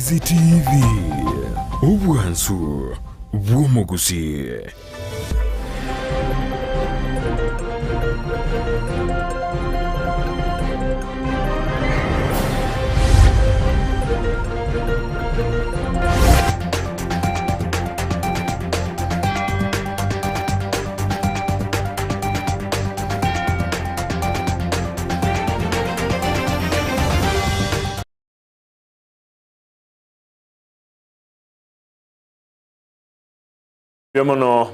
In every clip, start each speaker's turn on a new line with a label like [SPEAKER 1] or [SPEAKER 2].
[SPEAKER 1] Ndizi TV obwansu bw'omugusi.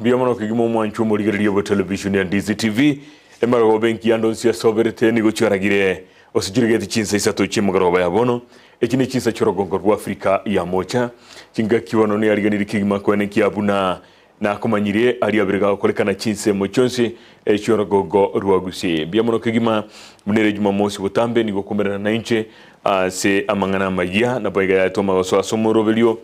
[SPEAKER 1] Biamono kigimo mwanchu murigerio bo television ya Ndizi TV emaro benki yando nsia soberete ni gochwaragire osijirigeti chinsa isato chimugaro ya bono ekine chinsa chorogongo rwa Afrika ya mocha kinga kiwono ni ariganiri kigima kwene kiabuna na komanyire ari abirega kolekana chinse mochonse chorogongo rwa gusi biamono kigima munere juma mosi butambe ni gokomerana na inche se amangana magia na baiga ya toma so asomoro velio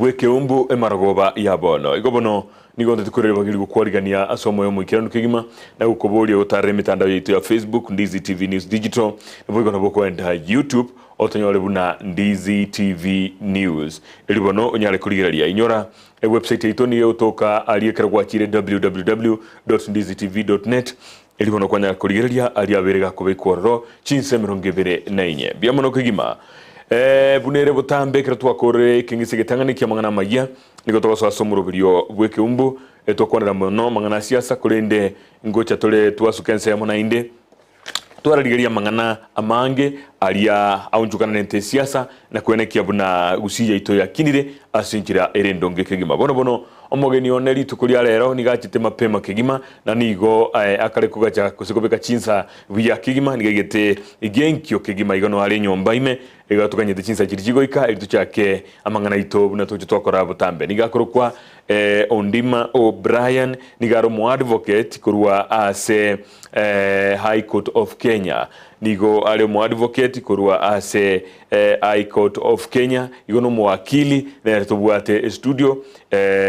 [SPEAKER 1] weke umbu emaragoba ya bono igobono nigonde tukorera bagiri gukwarigania asomo yo mukirano kigima na gukobori otare mitandao yetu ya Facebook Ndizi TV News Digital nabwo na boko enda YouTube otonyole buna Ndizi TV News elibono onyale kurigeria inyora website yetu ni yotoka aliyekera gwakire www.ndizitv.net elibono kwanya kurigeria aliaberega kubekoro chinse 24 biamono kigima bunere butambe kira twakore kingise getangani kya mangana magia niko twaso asomuro birio bweke umbu etokwanira mono mangana siasa kurende ngocha tole twasukense yamona inde twararigeria mangana amange alia aunjukana nente siasa na kwenekia buna gusiya ito yakinire asinjira erendonge kegima bono omogeni oneri tukulia lero nigachite mapema kegima na nigo akare kugacha kusikobeka chinsa biya kegima nigegete igenkyo kegima igono ale nyomba ime egatukanyete chinsa chirijigoika elituchake amangana ito buna tocho twakora butambe nigakorokwa Ondima O'Brien nigaro mu advocate kurwa ase High Court of Kenya nigo ale mu advocate kurwa ase High Court of Kenya igono mu wakili na tubwate studio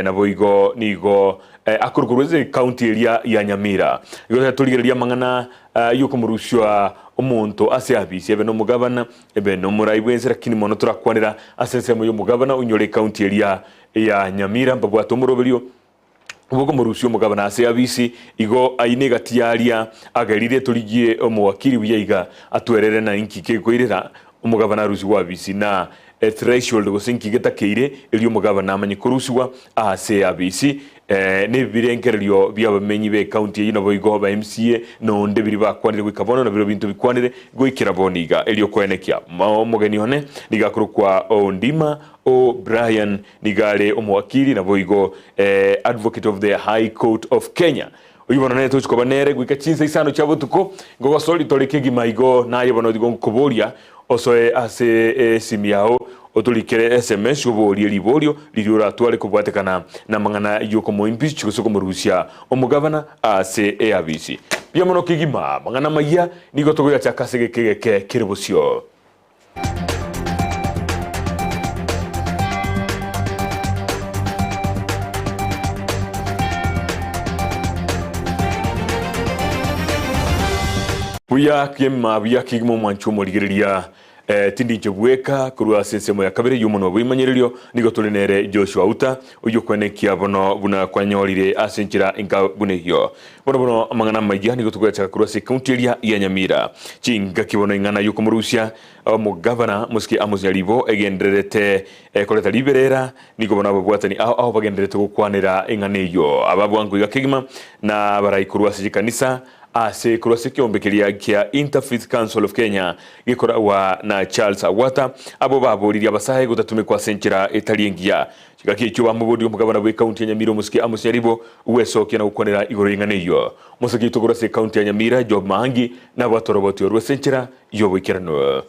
[SPEAKER 1] na boigo nigo akurugureze county area ya Nyamira igo turigeria mangana yuko murushwa omuntu ase abisi ebe no mugabana ebe no muraibwenzera kini mono turakwanira asense mu mugabana unyore county area ya Nyamira mbabwato muroberio ubwo murusyo mugabana ase abisi igo aine gatiaria agarire turigie omuwakiri wiyiga atwerere na inkike kwirira umugabana ruzi wabisi na threshold gosinki getakeire elio mugabana amanyikuruswa ase abisi ne birengererio byabamenyi be county yino boigo ba MCA no ndebiri bakwanire gwikabono na biro bintu bikwanire gwikira boniga elio kwenekia omugeni hone nigakurukwa Ondima O'Brien nigale omwakili na boigo advocate of the High Court of Kenya uyibona neto chikobanere gwikachinsa isano chabutuko ngogo soli tolekegi maigo naye bono digo kuboria osoe ase simiao otulikere SMS ubori liborio liriora twale kubwatekana na mangana yoko mo impeach chikosoko mu Russia omugavana ase ABC biamono kigima mangana maya nigo togoya chakasege kege kirebosio buya kigimo mwanchumo ligeria tindi chebweka kurwa sensemo ya kabere yumono bwimanyererio nigo tulinere Joshua Uta uyo kwenekia bono buna kwanyorire asenchira inka bunehyo bono amangana magia nigo tugacha kurwa se county area ya Nyamira chinga kibono ingana yuko mu Russia mu governor muski amuzyaribo egenderete koleta liberera nigo bono ababwatani aho bagenderete gukwanira inganeyo ababwangu igakigima na barayikurwa se kanisa ase kurwase kyombekeria kya Interfaith Council of Kenya gikorawa na Charles Awata abo baboriri abasahe gutatume kwa senchira etaliengia kigaki cyo bamubodi umugabana we county ya Nyamira muski amusyaribo uwesoke na ukonera igorenganeyo musaki tugurase county ya Nyamira Job Mahangi na batoroboti orwe senchira yobikirano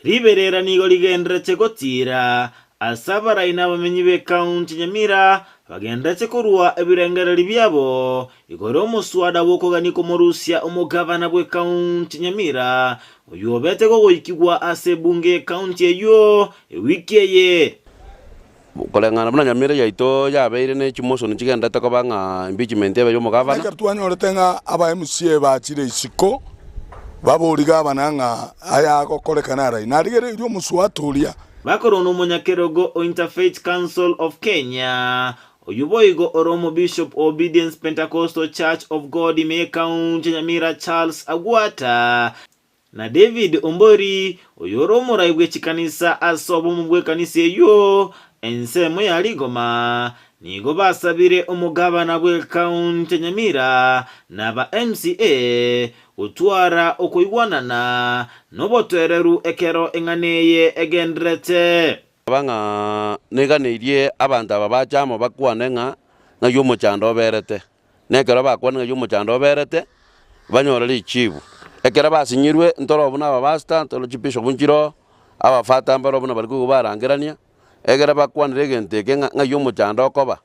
[SPEAKER 2] riberera nigo ligendretse gotira asabara inabamenyi be county Nyamira bagendetse kurwa ebirengereri byabo igoro muswada wokoganiko mu Russia umugabana bwe county Nyamira uyobete go goikigwa ase bunge county eyo wikeye
[SPEAKER 3] kolengana buna Nyamira yaito yabeire ne chimoso nikigenda takobanga impeachment yabe yo mugabana
[SPEAKER 4] twanyore tenga aba MCA ba chire isiko baburiga bananga aya gokorekana rai narigere irio muswaturia
[SPEAKER 2] bakoro n'umunyakerogo Interfaith Council of Kenya oyuboigo Oromo Bishop Obedience Pentecostal Church of God Ime County Nyamira Charles Agwata na David Ombori oyoromo raibwe chikanisa asobo mubwe kanisa yo ensemo ya Ligoma nigo basabire umugabana bwe County Nyamira na ba MCA utwara okuigwanana nobotwereru ekero enganeye egendrete
[SPEAKER 3] banga neganeirie abantu aba bachamo bakwanenga na yumo chando berete nekero bakwanenga yumo chando berete banyora lichibu ekera basinyirwe ntoro buna aba basta ntoro chipisho bunjiro aba fata mbaro buna baliku barangerania egera bakwanire gente nga yumo chando koba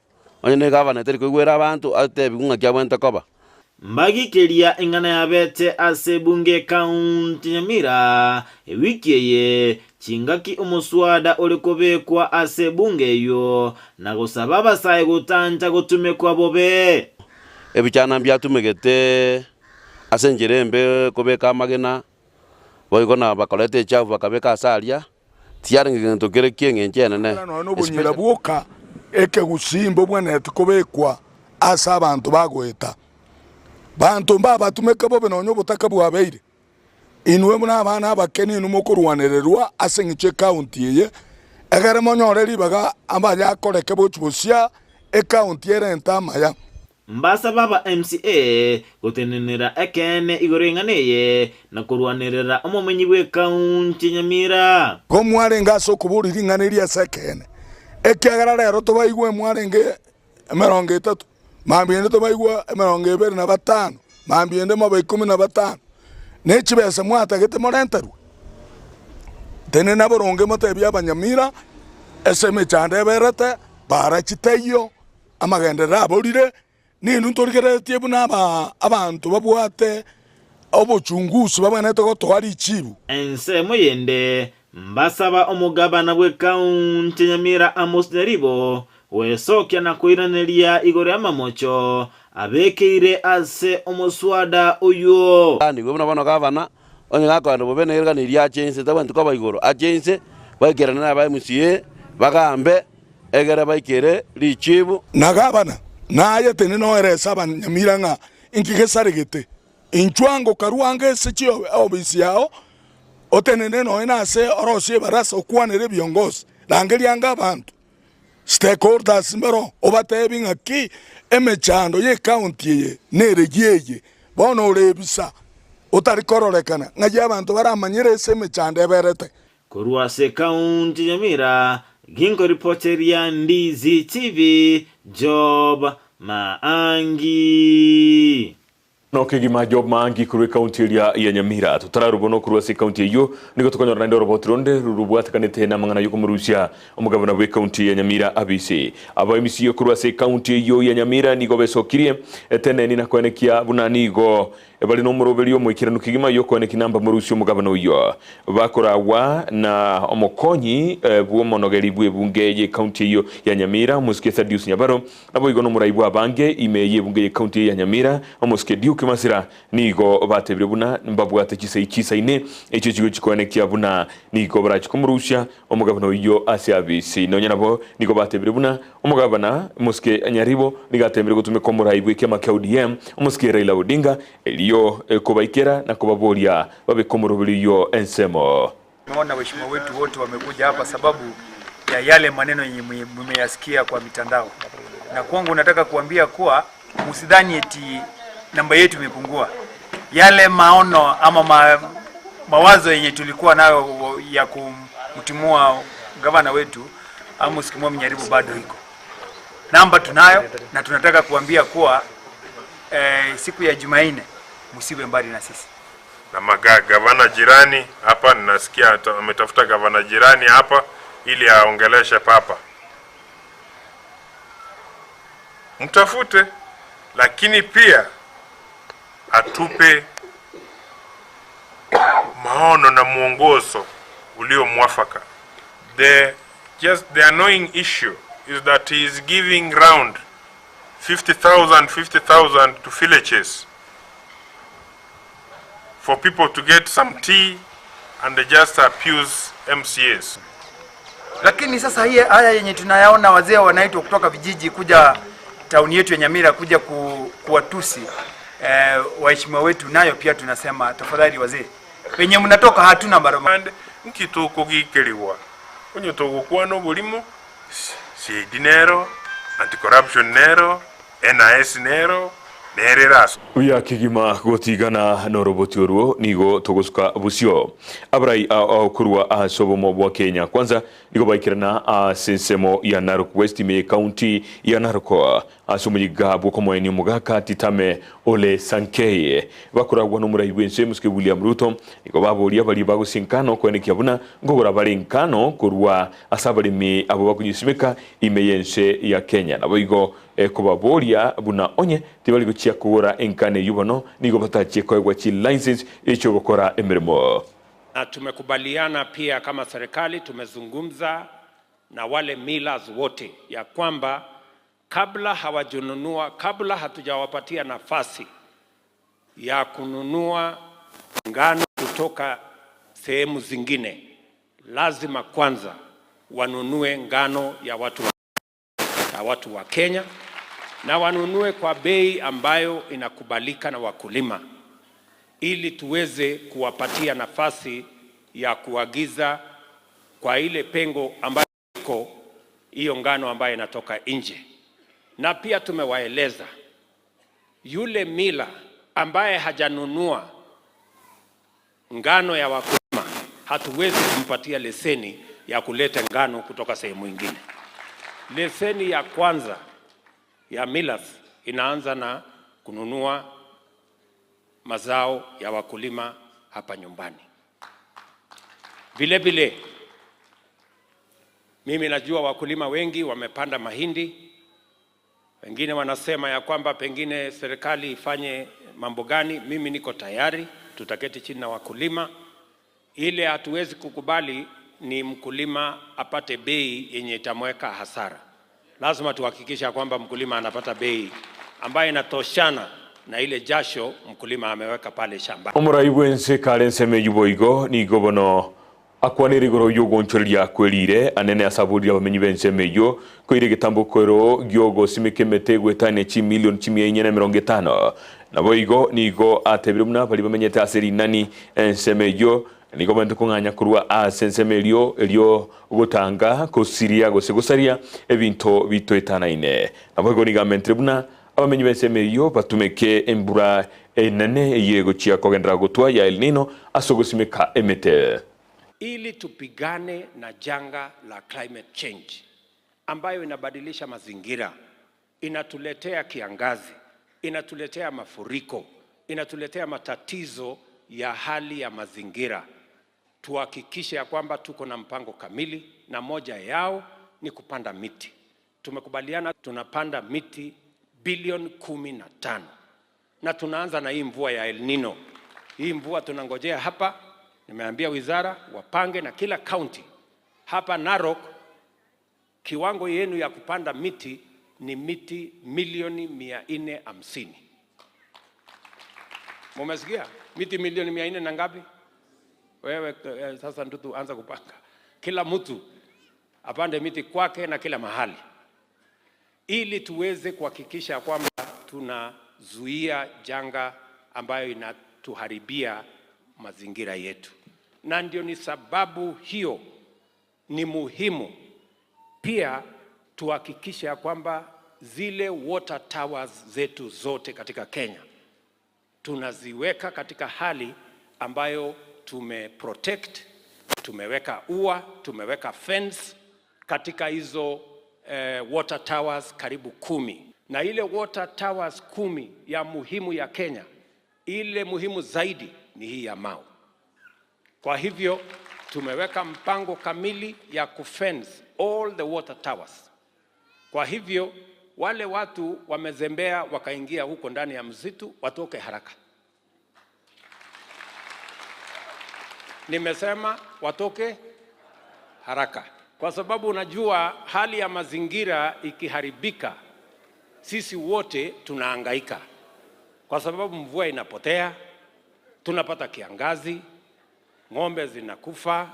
[SPEAKER 3] onye ne gavana teri kwera abantu atebi kunga kyabwenta koba
[SPEAKER 2] mbagikeria engana yabete asebunge County Nyamira ewikiyeye chingaki umuswada olikobekwa asebunge yo na gusaba abasaye gutanja gutumekwa bobe
[SPEAKER 3] ebichana byatumegete asenjerembe kobeka magena boigona bakolete chavu bakabeka asalia tiyaringe ntokere kiengenjene ne
[SPEAKER 4] no bunyira buka eke gusimbo bwana tukobekwa asa abantu bagweta bantu mbaba tumeka bobe no nyobutaka bwabeire inwe muna abana abakeni numukurwanererwa asengiche county ye egere monyoreri baga ambaja koreke bochubusia county erenta maya
[SPEAKER 2] mbasa baba MCA gutenenera ekene igorenganeye na kurwanerera omumenyi bwe County Nyamira
[SPEAKER 4] komware ngaso kuburiri nganiria sekene ekegara rero tobaigwe mwarenge 30 mambiende tobaigwa 25 mambiende mabe 15 nechibesa mwatagete morenteru tene naboronge motebya abanyamira eseme chande berete bara chiteyo amagendera aborire nintu ntorigeretie buna abantu babwate obuchungusu babwanete gotwara ichibu
[SPEAKER 2] ensemo yende mbasaba omugabana bwe County Nyamira Amos Neribo wesokya na kuiraneria igore amamocho abekeire ase omuswada uyo
[SPEAKER 3] ani gwe bana gavana onye gakwanda bobene erga ni lya chense tabantu ko bayigoro ajense bagerana na ba MCA bagambe egere baikere lichibu
[SPEAKER 4] na gavana naye tene no eresa abanyamira nga inkigesaregete inchwango karuange sechio obisi yao otenene no inase orosie barasa okwanere byongozi langelianga abantu stakeholders mbero obatebinga ki emechando ye county ye neregiyeye bono orebisa otarikorolekana ngaje abantu baramanyire ese emechando eberete
[SPEAKER 2] kurwa se County Nyamira gingo reporteria Ndizi TV Job Maangi
[SPEAKER 1] no kigima Job Maangi kuri county ya Nyamira tutararubono kuri se county yo niko tukanyora ndo robotronde rubwatakanete na mangana yuko murusia umugabana we county ya Nyamira ABC aba MC yo kuri se county yo ya Nyamira nigo besokirie etene ni nakwenekia bunanigo ebali no murobelio mwikirano kigima yo kweneki namba murusia umugabana uyo bakorawa na omokonyi bwomonogeri bwebunge ye county yo ya Nyamira muske Thaddeus Nyabaro abo igono muraibu abange imeye bunge ye county ya Nyamira omuske Duke Masira nigo batebire buna mbabwate chisaine echo chigo chikwenekia buna nigo barachikumurusha omugabana uyo asiabisi no nyanabo nigo batebire buna omugabana muske Nyaribo nigatembere gutume ko muraibu kema KODM omuske Raila Odinga eliyo kubaikera na kubaboria babekomurubiriyo ensemo.
[SPEAKER 5] Naona waheshimiwa wetu wote wamekuja hapa sababu ya yale maneno yenye mmeyasikia kwa mitandao. Na kwangu nataka kuambia kuwa msidhani eti namba yetu imepungua. Yale maono ama mawazo yenye tulikuwa nayo ya kumtimua gavana wetu Amos Kimomi Nyaribo bado iko. Namba tunayo na tunataka kuambia kuwa siku ya Jumanne msiwe mbali na sisi.
[SPEAKER 6] Na gavana jirani hapa ninasikia ametafuta gavana jirani hapa ili aongeleshe papa. Mtafute, lakini pia atupe maono na mwongozo ulio mwafaka. The annoying issue is that he is giving round 50,000 to villages for people to get some tea and they just abuse MCAs.
[SPEAKER 5] Lakini sasa haya yenye tunayaona wazee wanaitwa kutoka vijiji kuja tauni yetu ya Nyamira kuja kuwatusi waheshimiwa wetu, nayo pia tunasema tafadhali wazee, penye mnatoka hatuna barabara.
[SPEAKER 6] Nkituko gikeliwa onyo togokwano bulimo CID nero, anti-corruption nero, NIS nero, nereraso
[SPEAKER 1] uya kigima gotigana no roboti oruo nigo togosuka busio abrai kurwa asobomo bwa Kenya kwanza nigo baikirana sensemo ya Narok West me county ya Narok asumuyiga bwo komoeni mugaka titame Ole Sankeye bakuragwa no murai wense muske William Ruto nigo baboria bali bagusinkano kwene kiabuna ngogora bali nkano kurwa asabali mi abo bakunyisimeka imeyense ya Kenya nabo igo kubaboria buna onye tibali guchia kugura enkane yubono nigo batachie kwa chi license echo gukora emirimo.
[SPEAKER 7] Na tumekubaliana pia kama serikali, tumezungumza na wale millers wote ya kwamba kabla hawajununua, kabla hatujawapatia nafasi ya kununua ngano kutoka sehemu zingine, lazima kwanza wanunue ngano ya watu wa Kenya, na wanunue kwa bei ambayo inakubalika na wakulima, ili tuweze kuwapatia nafasi ya kuagiza kwa ile pengo ambayo iko hiyo ngano ambayo inatoka nje. Na pia tumewaeleza yule mila ambaye hajanunua ngano ya wakulima, hatuwezi kumpatia leseni ya kuleta ngano kutoka sehemu nyingine. Leseni ya kwanza ya millers inaanza na kununua mazao ya wakulima hapa nyumbani. Vile vile mimi najua wakulima wengi wamepanda mahindi, wengine wanasema ya kwamba pengine serikali ifanye mambo gani. Mimi niko tayari, tutaketi chini na wakulima. Ile hatuwezi kukubali ni mkulima apate bei yenye itamweka hasara. Lazima tuhakikisha kwamba mkulima anapata bei ambayo inatoshana na ile jasho mkulima ameweka pale shamba.
[SPEAKER 1] Omurai wense karense mejuboigo ni gobono akwaniri goro yogo nchoria kwelire anene asaburi abamenyi bense mejo koire gitambo kwero gyogo simekemete gwetane chi million chi 450 na boigo nigo atebirumna bali bamenyete aseri nani ensemejo nigo bantu kunganya kurwa asensemelio elio gutanga kosiria gosegosaria ebinto bitoetanaine na boigo ni gamentre buna abamenyi bense mejo batumeke embura enane yego chia kogendra gutwa ya El Nino asogosimeka emete
[SPEAKER 7] ili tupigane na janga la climate change ambayo inabadilisha mazingira, inatuletea kiangazi, inatuletea mafuriko, inatuletea matatizo ya hali ya mazingira. Tuhakikishe ya kwamba tuko na mpango kamili, na moja yao ni kupanda miti. Tumekubaliana tunapanda miti bilioni 15 na tunaanza na hii mvua ya El Nino. Hii mvua tunangojea hapa. Nimeambia wizara wapange na kila county. Hapa Narok kiwango yenu ya kupanda miti ni miti milioni 450. Mumesikia? Miti milioni 400 na ngapi? Wewe sasa ndio tuanza kupanga. Kila mtu apande miti kwake na kila mahali, ili tuweze kuhakikisha kwamba tunazuia janga ambayo inatuharibia mazingira yetu. Na ndio ni sababu hiyo ni muhimu pia tuhakikisha kwamba zile water towers zetu zote katika Kenya tunaziweka katika hali ambayo tumeprotect, tumeweka ua, tumeweka fence katika hizo water towers karibu 10. Na ile water towers 10 ya muhimu ya Kenya, ile muhimu zaidi ni hii ya Mau. Kwa hivyo tumeweka mpango kamili ya kufence all the water towers. Kwa hivyo wale watu wamezembea wakaingia huko ndani ya msitu watoke haraka. Nimesema watoke haraka, kwa sababu unajua hali ya mazingira ikiharibika, sisi wote tunahangaika, kwa sababu mvua inapotea, tunapata kiangazi, ng'ombe zinakufa.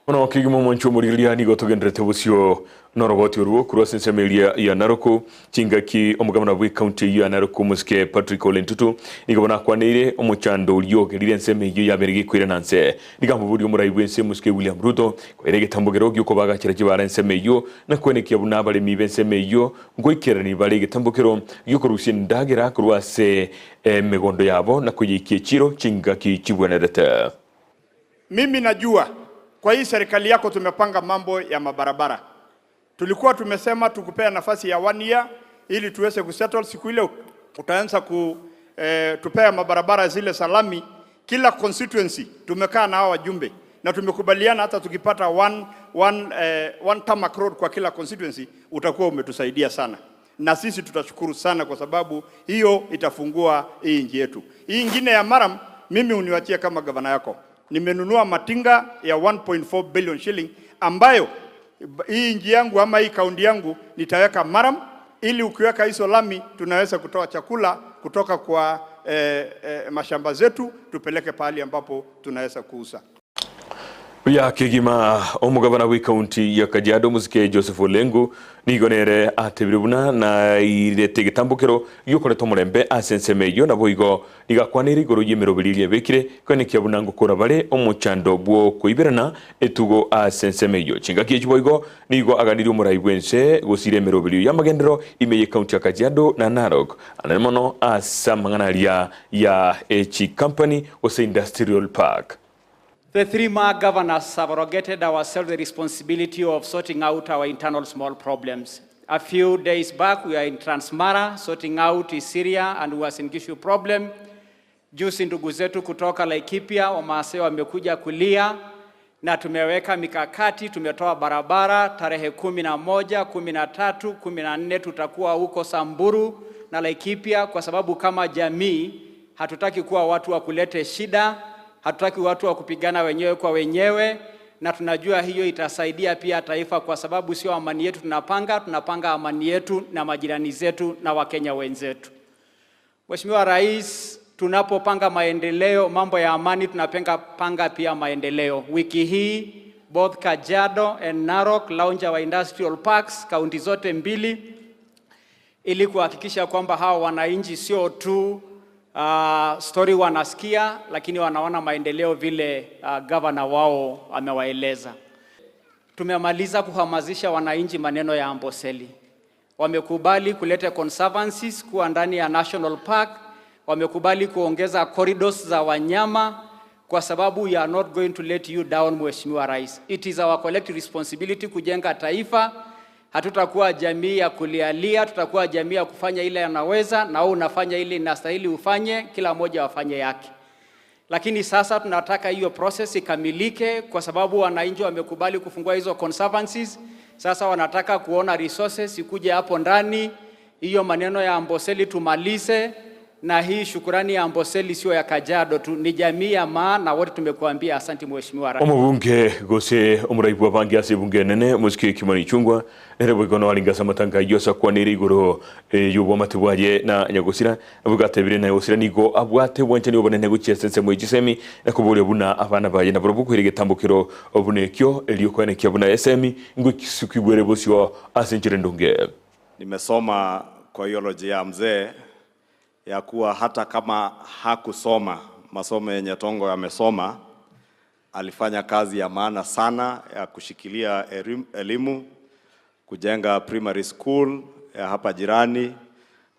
[SPEAKER 1] Ono kigimo moncho murilia ni gotogendrete busio noroboti ruo kurose semelia ya Naroko chingaki omugabana bwe county ya Naroko muske Patrick Olentutu nigabona kwanire omuchando ulio gerire nseme yo yaberege kwira nanse nigambo buri omurayi bwense muske William Ruto kwerege tambogero gyuko baga kira kibara nseme yo nakwene kyabuna bale mibe nseme yo ngoikera ni balege tambokero yuko rushin ndagera kurwase megondo yabo nakuyikie chiro chingaki chibwenerete.
[SPEAKER 8] Mimi najua kwa hii serikali yako tumepanga mambo ya mabarabara. Tulikuwa tumesema tukupea nafasi ya 1 year ili tuweze kusettle. Siku ile utaanza tupea mabarabara zile salami kila constituency. Tumekaa na hao wajumbe na tumekubaliana hata tukipata one tarmac road kwa kila constituency utakuwa umetusaidia sana. Na sisi tutashukuru sana kwa sababu hiyo itafungua hii nchi yetu. Hii ingine ya Maram mimi uniwachia kama gavana yako. Nimenunua matinga ya 1.4 billion shilling ambayo hii nchi yangu ama hii kaunti yangu nitaweka Maram ili ukiweka hizo lami tunaweza kutoa chakula kutoka kwa mashamba zetu tupeleke pahali ambapo tunaweza kuuza.
[SPEAKER 1] Ya kigima omugabana wi county ya Kajiado musike Joseph Olengo nigonere atebirubuna na irete gitambukero yukore tomurembe asensemeyo na boigo igakwanira igoro yemerobiriye bekire kone kyabuna ngukora bare omuchando bwo kuiberana etugo asensemeyo chingaki ekiboigo nigo aganiri omurayi bwense gusire merobiriyo yamagendero imeye county ya Kajiado na Narok anamono asamangana ya echi company was industrial park.
[SPEAKER 9] The 3 MAG governors have arrogated ourselves the responsibility of sorting out our internal small problems. A few days back, we are in Transmara sorting out Syria and Uasin Gishu problem. Juzi ndugu zetu kutoka Laikipia Wamasai wamekuja kulia na tumeweka mikakati, tumetoa barabara tarehe 11, 13, 14 tutakuwa huko Samburu na Laikipia kwa sababu kama jamii hatutaki kuwa watu wa kulete shida. Hatutaki watu wa kupigana wenyewe kwa wenyewe na tunajua hiyo itasaidia pia taifa kwa sababu sio amani yetu tunapanga amani yetu na majirani zetu na Wakenya wenzetu. Mheshimiwa Rais, tunapopanga maendeleo, mambo ya amani tunapanga pia maendeleo. Wiki hii both Kajiado and Narok launch our industrial parks, kaunti zote mbili, ili kuhakikisha kwamba hao wananchi sio tu story wanasikia lakini wanaona maendeleo vile governor wao amewaeleza. Tumemaliza kuhamasisha wananchi maneno ya Amboseli. Wamekubali kuleta conservancies kuwa ndani ya national park, wamekubali kuongeza corridors za wanyama kwa sababu we are not going to let you down Mheshimiwa Rais. It is our collective responsibility kujenga taifa. Hatutakuwa jamii ya kulialia, tutakuwa jamii ya kufanya ile yanaweza na wewe unafanya ile inastahili ufanye, kila mmoja afanye yake. Lakini sasa tunataka hiyo process ikamilike kwa sababu wananchi wamekubali kufungua hizo conservancies. Sasa wanataka kuona resources ikuje hapo ndani. Hiyo maneno ya Amboseli tumalize na hii shukrani ya Amboseli sio ya Kajiado tu, ni jamii ya maana wote tumekuambia asante Mheshimiwa Rais.
[SPEAKER 1] Omubunge gose omuraibu abangi asebunge nene musiki Kimani Chungwa nerebo gono alinga samatanga yosa kwanira igoro yubo matibwaje na nyagosira abugatebire na yosira nigo abwate wonchani obonene guchesense mwijisemi nakubule buna abana baje na borobu kwirige tambukiro obunekyo eliyo kwene kyabuna SMI ngukisukibwere bosyo asenchire ndonge.
[SPEAKER 10] Nimesoma kwa biology ya mzee ya kuwa hata kama hakusoma masomo yenye Tongo amesoma, alifanya kazi ya maana sana ya kushikilia elimu, kujenga primary school ya hapa jirani.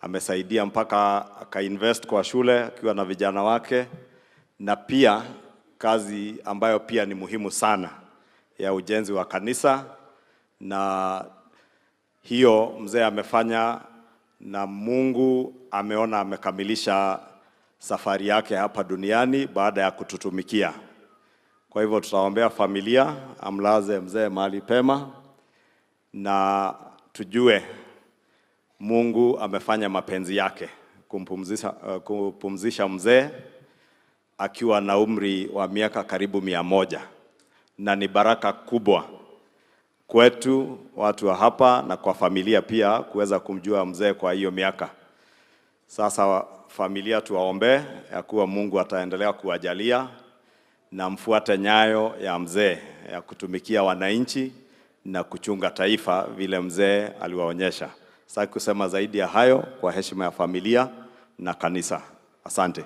[SPEAKER 10] Amesaidia mpaka akainvest kwa shule akiwa na vijana wake, na pia kazi ambayo pia ni muhimu sana ya ujenzi wa kanisa, na hiyo mzee amefanya na Mungu ameona amekamilisha safari yake hapa duniani baada ya kututumikia. Kwa hivyo tutaombea familia, amlaze mzee mahali pema, na tujue Mungu amefanya mapenzi yake kumpumzisha mzee akiwa na umri wa miaka karibu 100, na ni baraka kubwa kwetu watu wa hapa na kwa familia pia kuweza kumjua mzee kwa hiyo miaka. Sasa familia tuwaombe ya kuwa Mungu ataendelea kuwajalia na mfuate nyayo ya mzee ya kutumikia wananchi na kuchunga taifa vile mzee aliwaonyesha. Sasa kusema zaidi ya hayo kwa heshima ya familia na kanisa. Asante.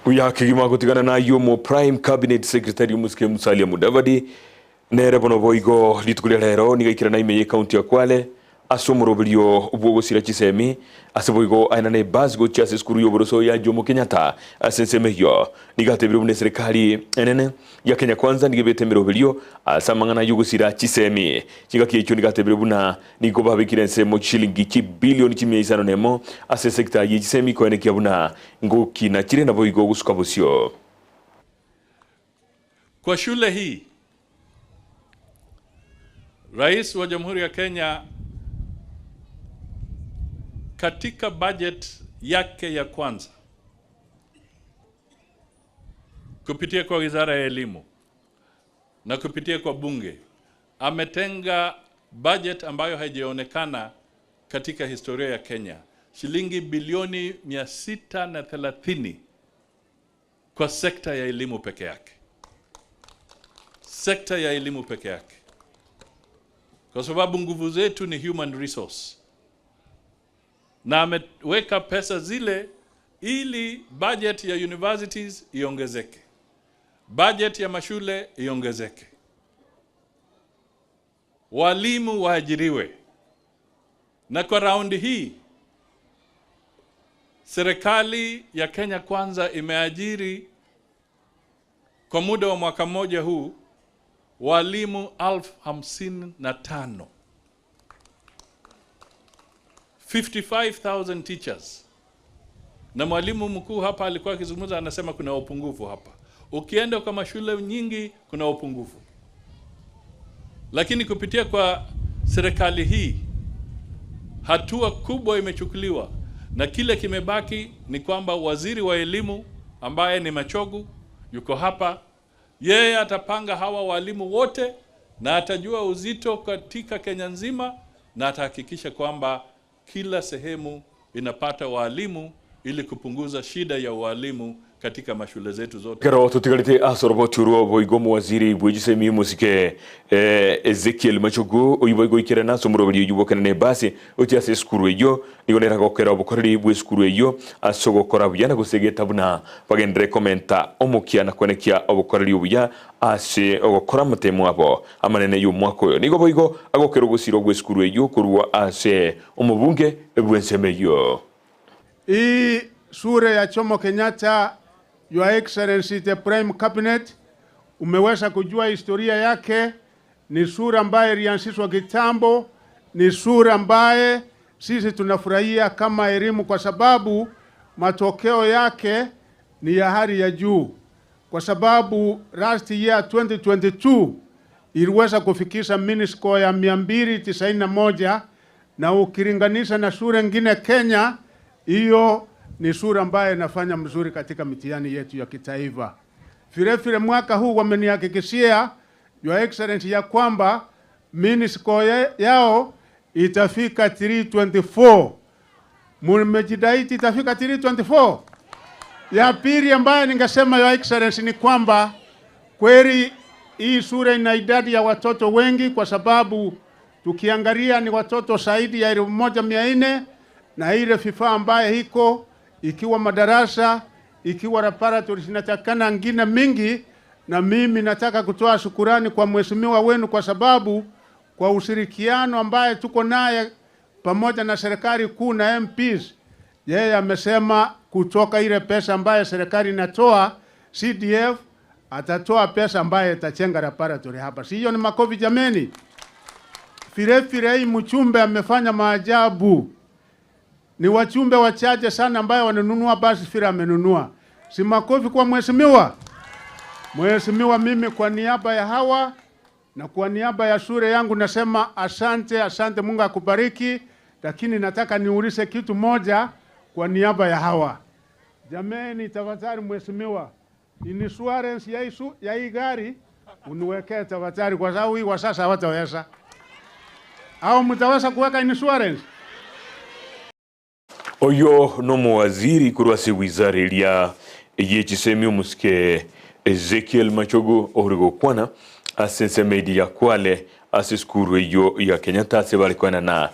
[SPEAKER 1] Uya kigima gutigana na yomo Prime Cabinet Secretary Muske Musalia Mudavadi nere bono boigo litukule rero nigaikira na ime county ya Kwale asomoroberio ubwo sira chisemi aseboigo ainane basgo chase skuru yoboroso ya Jomo Kenyatta asensemeyo nigatebiro bune serikali enene ya Kenya Kwanza nigebete meroberio asamangana yugo sira chisemi chigaki echo nigatebiro buna nigo babikire nsemo shilingi bilioni 500 nemo ase sector ya chisemi ko eneki buna ngoki na chire na boigo gusukabusio.
[SPEAKER 11] Kwa shule hii Rais wa Jamhuri ya Kenya katika budget yake ya kwanza kupitia kwa Wizara ya Elimu na kupitia kwa bunge ametenga budget ambayo haijaonekana katika historia ya Kenya, shilingi bilioni 630 kwa sekta ya elimu peke yake. Sekta ya elimu peke yake. Kwa sababu nguvu zetu ni human resource. Na ameweka pesa zile ili budget ya universities iongezeke. Budget ya mashule iongezeke. Walimu waajiriwe. Na kwa raundi hii serikali ya Kenya Kwanza imeajiri kwa muda wa mwaka mmoja huu walimu 55,000. 55,000 teachers. Na mwalimu mkuu hapa alikuwa akizungumza anasema kuna upungufu hapa. Ukienda kwa mashule nyingi kuna upungufu. Lakini kupitia kwa serikali hii hatua kubwa imechukuliwa na kile kimebaki ni kwamba waziri wa elimu ambaye ni Machogu yuko hapa. Yeye atapanga hawa walimu wote na atajua uzito katika Kenya nzima na atahakikisha kwamba kila sehemu inapata walimu ili kupunguza shida ya walimu katika mashule zetu zote.
[SPEAKER 1] Kero tutigalite asorobo churu boigomo waziri bwijisemi musike Ezekiel Machogu oyiboigo ikirana somuro bali yubokane basi otiase skuru eyo nigonera gokera obukoreri bwe skuru eyo asogo korabuyana gusegeta buna bagendre komenta omukiana konekia obukoreri obuya ase ogokora mutemo abo amanene y'umwako yo nigo boigo agokero gusiro bwe skuru eyo kurwa ase omubunge ebwensemeyo.
[SPEAKER 12] Sura ya Jomo Kenyatta, Your Excellency the Prime Cabinet, umeweza kujua historia yake. Ni sura ambaye ilianzishwa kitambo, ni sura ambaye sisi tunafurahia kama elimu kwa sababu matokeo yake ni ya hali ya juu. Kwa sababu last year 2022 iliweza kufikisha miniscore ya 291 na ukilinganisha na sura nyingine Kenya, hiyo ni sura ambaye inafanya mzuri katika mitihani yetu ya kitaifa. Vile mwaka huu wamenihakikishia Your Excellency ya kwamba miniscore yao itafika 324. Mmejidaiti itafika 324. Ya pili ambaye ningesema Your Excellency ni kwamba kweli hii sura ina idadi ya watoto wengi kwa sababu tukiangalia ni watoto zaidi ya 1400 na ile vifaa ambaye hiko ikiwa madarasa, ikiwa laboratory zinatakana ngine mingi, na mimi nataka kutoa shukurani kwa mheshimiwa wenu kwa sababu kwa ushirikiano ambaye tuko naye pamoja na serikali kuu na MPs, yeye amesema kutoka ile pesa ambaye serikali inatoa CDF atatoa pesa ambaye itachenga laboratory hapa. Si hiyo ni makofi jameni? Vile hii mchumbe amefanya maajabu. Ni wachumbe wachache sana ambaye wananunua basi fira amenunua. Si makofi kwa mheshimiwa? Mheshimiwa, mimi kwa niaba ya hawa na kwa niaba ya shule yangu nasema asante, Mungu akubariki, lakini nataka niulize kitu moja kwa niaba ya hawa. Jameni, tafadhali mheshimiwa, insurance ya hii gari uniwekee tafadhali kwa sababu hii wa sasa hawataweza. Au mtaweza kuweka insurance?
[SPEAKER 1] Oyo no muwaziri kurwasi wizara ilia yechisemi umuske Ezekiel Machogu origo kwana asense media kwale asiskuru iyo ya Kenyatta sebali kwana na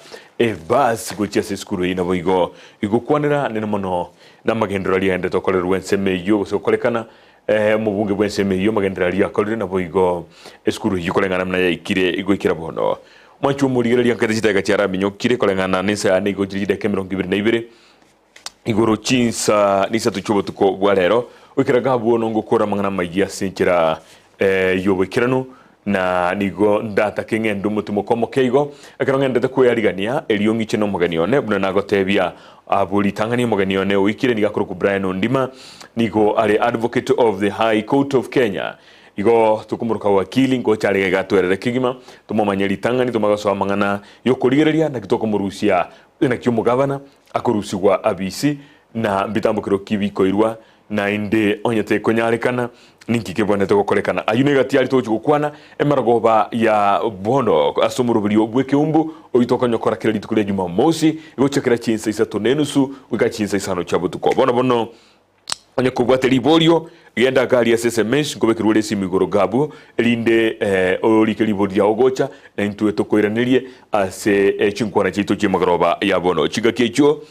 [SPEAKER 1] bus gocha asiskuru ina boigo igukwanira nene mono na magendero ali ende tokole rwenseme yo sokolekana mubunge bwenseme yo magendero ali akolire na boigo eskuru yikolengana mna ya ikire igoikira bono mwanchu muligera yankete chitaka chara binyo kire kolengana nesa ane igojiride kemero ngibiri na ibere igoro chinsa nisa tuchubo tuko bwarero wikiraga buono ngukora mangana magia sinkira yobekirano na nigo ndata kengendo mutumo komo keigo akaronga ndata ko yarigania eliongi cheno moganione buna nagotebia abuli tangani moganione wikire nigakoro ku Brian Ondima nigo ale advocate of the High Court of Kenya igo tukumuruka wakili ngo cyarege gatwerere kigima tumomanyeri tangani tumagaso mangana yokorigereria na kitoko murusia na cyumugabana akorusigwa abisi na mbitambukiro kibikoirwa na inde onyete konyarekana ninkike bonete gokorekana ayune gatiari tochi gukwana emaragoba ya bono asomurubiri obweke umbu oyitoka nyokora kirali tukule juma mosi igochekera chinsa isa tonenusu wika chinsa isano chabutuko bono onye kubwate liborio yenda gari ya SMS ngobekirwe simigoro gabu elinde olike liboria ogocha na intu etokoiranirie ase chinkwana chito chimagaroba ya bono chiga kecho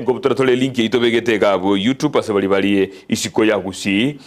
[SPEAKER 1] ngobutora tole link itobegete gabu YouTube asabali bali isiko ya gusi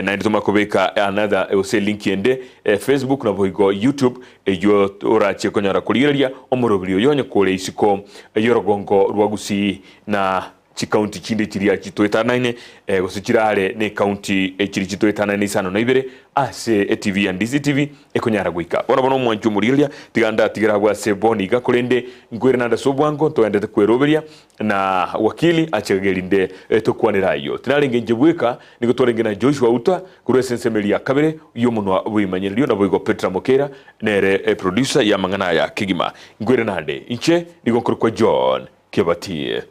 [SPEAKER 1] na nditoma kobeka another ose link ende Facebook na boigo YouTube ejo orache konyara kuligeria omorobiri yonye kole isiko yorogongo rwagusi na chi county chinde chiria chitoetanaine gosichirare ne county chiri chitoetanaine isano na ibere ase TV and DCTV ekonyara guika bono mwanchu murilia tiganda tigiragwa se boni gakolende ngwere nanda sobwango toendete kweroberia na wakili achegelinde tokwanira yo tinalenge njebweka nigotolenge na Joshua Uta kuresensemelia kabere yo munwa bwimanyelio na bwigo Petra Mokera nere producer ya mangana ya Kigima ngwere nande inche nigokor kwa John Kebatie.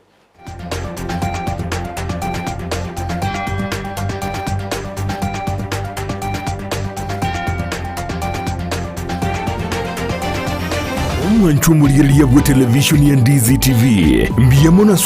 [SPEAKER 13] Mwanchu muligeria bwa television ya DCTV mbiyamona